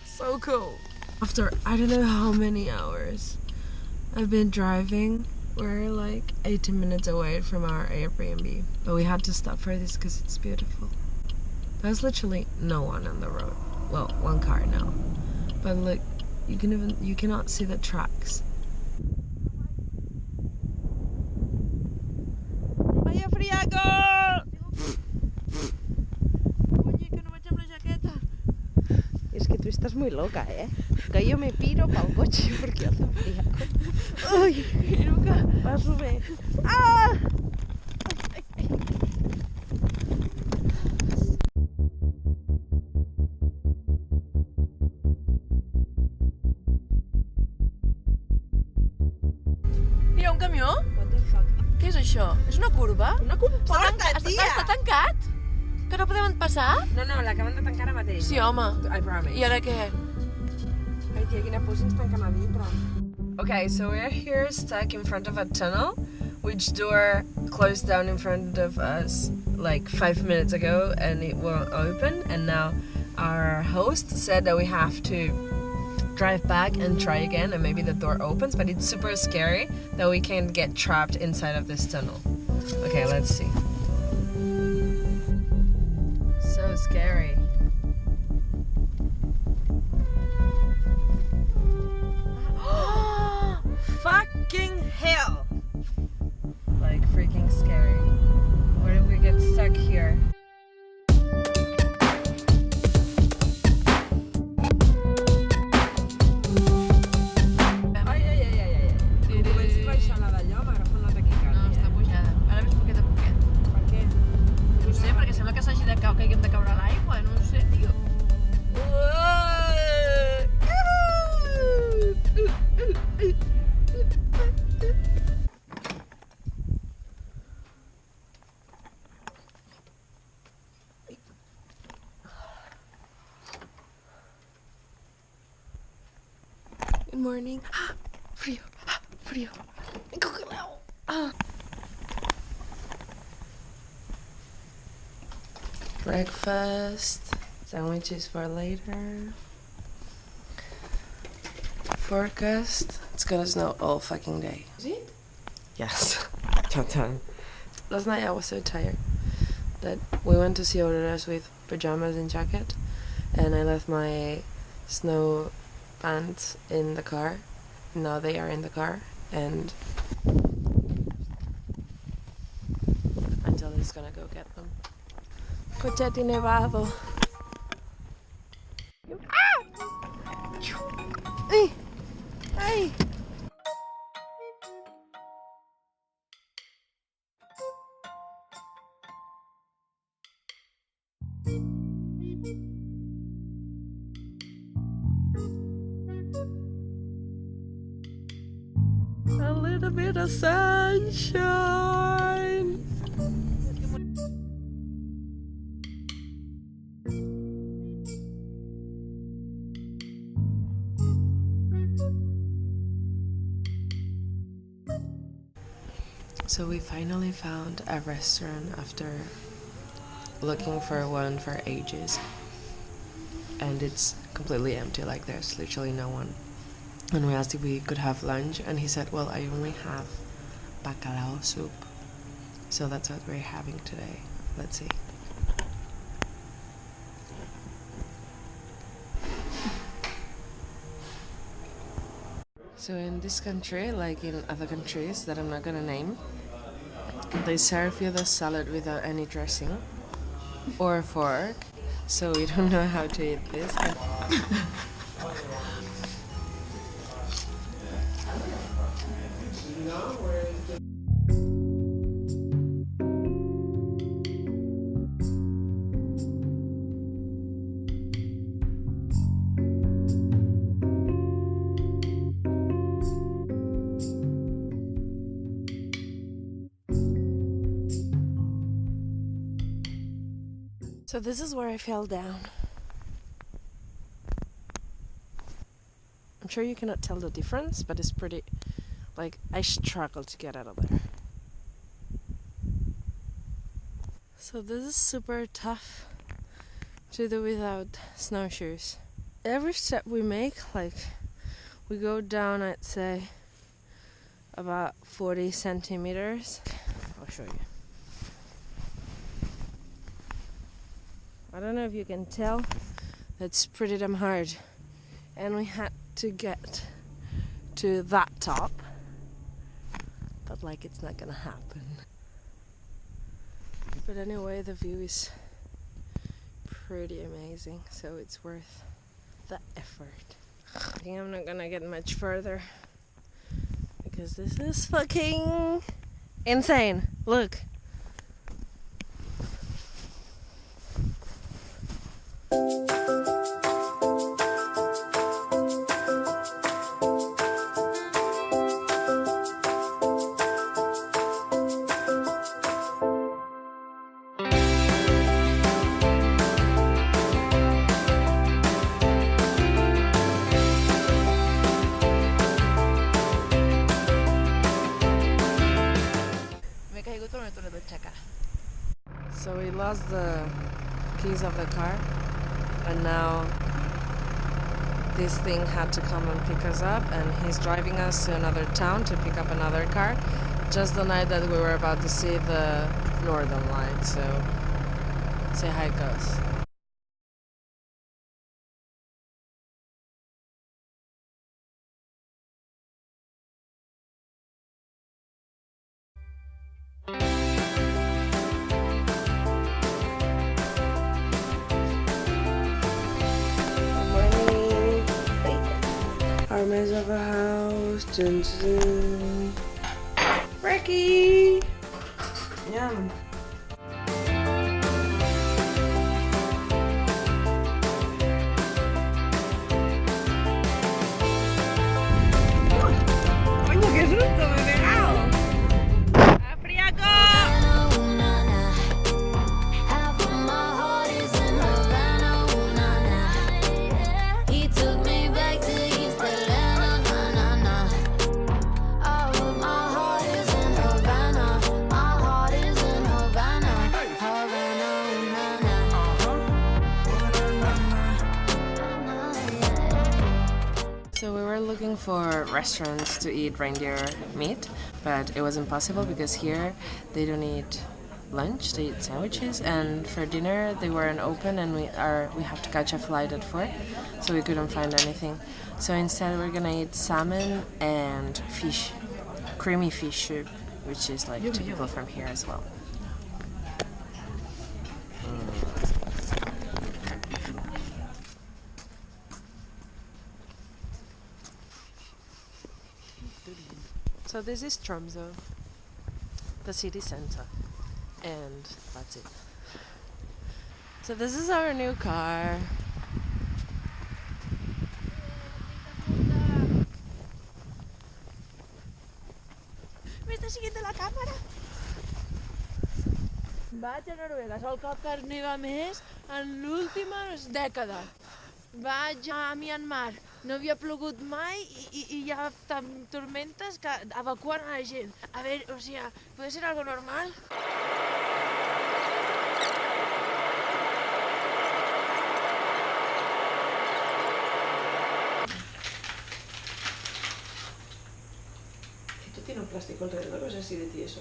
So cool. After I don't know how many hours I've been driving, we're like 18 minutes away from our Airbnb, but we had to stop for this because it's beautiful. There's literally no one on the road. Well, one car now, but look, you cannot see the tracks. Vaya friaco! Oye, que no me echan la chaqueta. Es que tú estás muy loca, ¿eh? Que yo me piro para el coche porque hace friaco. Uy, nunca va a subir. ¡Ah! Ay, ay, ay. Mira, un camió? What the fuck? Què és això? És una curva? Una comporta, tia! Està tancat? Que no podem passar? No, l'acaben de tancar ara mateix. Sí, home. I promise. I ara què? Ai, tia, quina por si ens tanquen a dintre. Okay, so we're here stuck in front of a tunnel, which door closed down in front of us like 5 minutes ago and it won't open, and now our host said that we have to drive back and try again and maybe the door opens, but it's super scary that we can get trapped inside of this tunnel. Okay, let's see. So scary. Fucking hell! Like freaking scary. What if we get stuck here? Que hem de caure a l'aigua, no ho sé, tio. Good morning. Frío, frío. Me congelado. Breakfast, sandwiches for later. Forecast, it's gonna snow all fucking day. Is it? Yes. Last night I was so tired that we went to see Auroras with pajamas and jacket, and I left my snow pants in the car. Now they are in the car, and Angela's gonna go get them. Cochetti nevado. Ay! Ay! A little bit of sunshine. So we finally found a restaurant after looking for one for ages, and it's completely empty, like there's literally no one. And we asked if we could have lunch, and he said, well, I only have bacalao soup, so that's what we're having today. Let's see. So in this country, like in other countries that I'm not gonna name, they serve you the salad without any dressing or fork, so we don't know how to eat this. So this is where I fell down. I'm sure you cannot tell the difference, but it's pretty, like, I struggled to get out of there. So this is super tough to do without snowshoes. Every step we make, like, we go down, I'd say, about 40 centimeters. I'll show you. I don't know if you can tell, it's pretty damn hard. And we had to get to that top, but like it's not gonna happen. But anyway, the view is pretty amazing, so it's worth the effort. I think I'm not gonna get much further because this is fucking insane. Look. So we lost the keys of the car, and now this thing had to come and pick us up, and he's driving us to another town to pick up another car just the night that we were about to see the northern lights. So see how it goes. Our mess of a house. Dun, dun. Ricky! Yum. Coño, qué susto me he pegado. ¡Apriaco! So we were looking for restaurants to eat reindeer meat, but it was impossible because here they don't eat lunch, they eat sandwiches, and for dinner they weren't open, and we have to catch a flight at 4, so we couldn't find anything. So instead we're gonna eat salmon and fish, creamy fish soup, which is like typical from here as well. So this is Tromsø, the city center, and that's it. So this is our new car. ¿Me está siguiendo la cámara? Vaig a Noruega, és el cop que neva més en l'última dècada. Vaig a Myanmar, no havia plogut mai i hi ha tormentes que evacuen a la gent. A veure, o sigui, ¿puede ser algo normal? Esto tiene un plástico alrededor, o es así de tieso.